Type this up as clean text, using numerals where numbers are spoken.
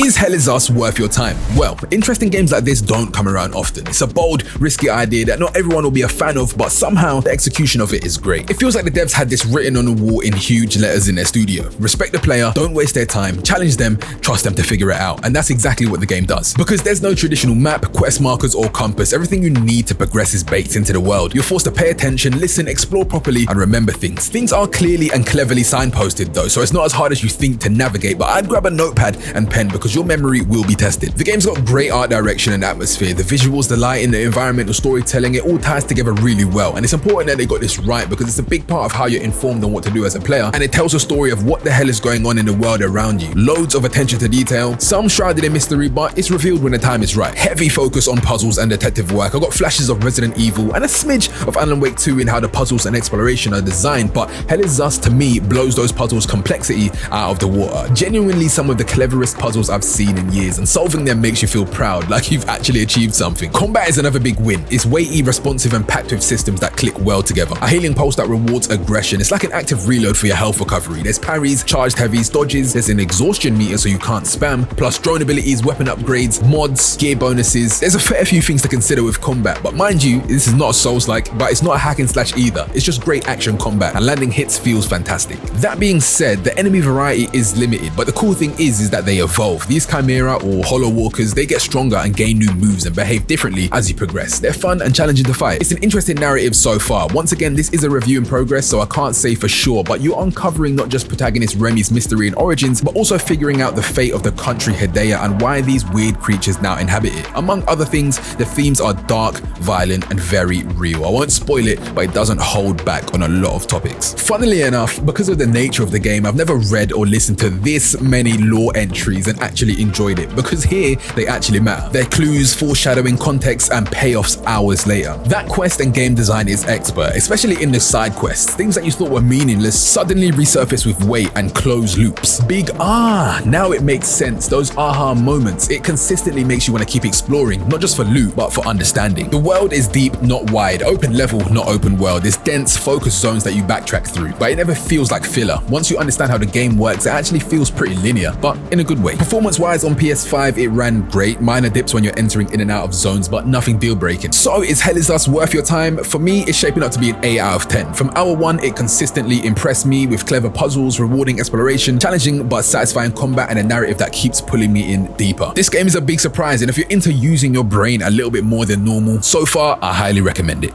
Is Hell Is Us worth your time? Well, interesting games like this don't come around often. It's a bold, risky idea that not everyone will be a fan of, but somehow the execution of it is great. It feels like the devs had this written on the wall in huge letters in their studio. Respect the player, don't waste their time, challenge them, trust them to figure it out. And that's exactly what the game does. Because there's no traditional map, quest markers, or compass. Everything you need to progress is baked into the world. You're forced to pay attention, listen, explore properly, and remember things. Things are clearly and cleverly signposted though, so it's not as hard as you think to navigate, but I'd grab a notepad and pen because your memory will be tested. The game's got great art direction and atmosphere. The visuals, the lighting, the environmental storytelling, it all ties together really well. And it's important that they got this right because it's a big part of how you're informed on what to do as a player. And it tells a story of what the hell is going on in the world around you. Loads of attention to detail, some shrouded in mystery, but it's revealed when the time is right. Heavy focus on puzzles and detective work. I got flashes of Resident Evil and a smidge of Alan Wake 2 in how the puzzles and exploration are designed, but Hell Is Us to me blows those puzzles' complexity out of the water. Genuinely some of the cleverest puzzles I've seen in years, and solving them makes you feel proud, like you've actually achieved something. Combat is another big win. It's weighty, responsive, and packed with systems that click well together. A healing pulse that rewards aggression. It's like an active reload for your health recovery. There's parries, charged heavies, dodges, there's an exhaustion meter so you can't spam, plus drone abilities, weapon upgrades, mods, gear bonuses. There's a fair few things to consider with combat, but mind you, this is not a Souls-like, but it's not a hack and slash either. It's just great action combat, and landing hits feels fantastic. That being said, the enemy variety is limited, but the cool thing is that they evolve. These Chimera or Hollow Walkers, they get stronger and gain new moves and behave differently as you progress. They're fun and challenging to fight. It's an interesting narrative so far. Once again, this is a review in progress, so I can't say for sure, but you're uncovering not just protagonist Remy's mystery and origins, but also figuring out the fate of the country Hedaya and why these weird creatures now inhabit it. Among other things, the themes are dark, violent, and very real. I won't spoil it, but it doesn't hold back on a lot of topics. Funnily enough, because of the nature of the game, I've never read or listened to this many lore entries and actually enjoyed it, because here they actually matter. They're clues, foreshadowing, context, and payoffs hours later. That quest and game design is expert, especially in the side quests. Things that you thought were meaningless suddenly resurface with weight and close loops. Big now it makes sense. Those aha moments. It consistently makes you want to keep exploring, not just for loot, but for understanding. The world is deep, not wide. Open level, not open world. There's dense, focused zones that you backtrack through, but it never feels like filler. Once you understand how the game works, it actually feels pretty linear, but in a good way. Performance-wise on PS5, it ran great. Minor dips when you're entering in and out of zones, but nothing deal-breaking. So is Hell Is Us worth your time? For me, it's shaping up to be an 8 out of 10. From hour 1, it consistently impressed me with clever puzzles, rewarding exploration, challenging but satisfying combat, and a narrative that keeps pulling me in deeper. This game is a big surprise, and if you're into using your brain a little bit more than normal, so far, I highly recommend it.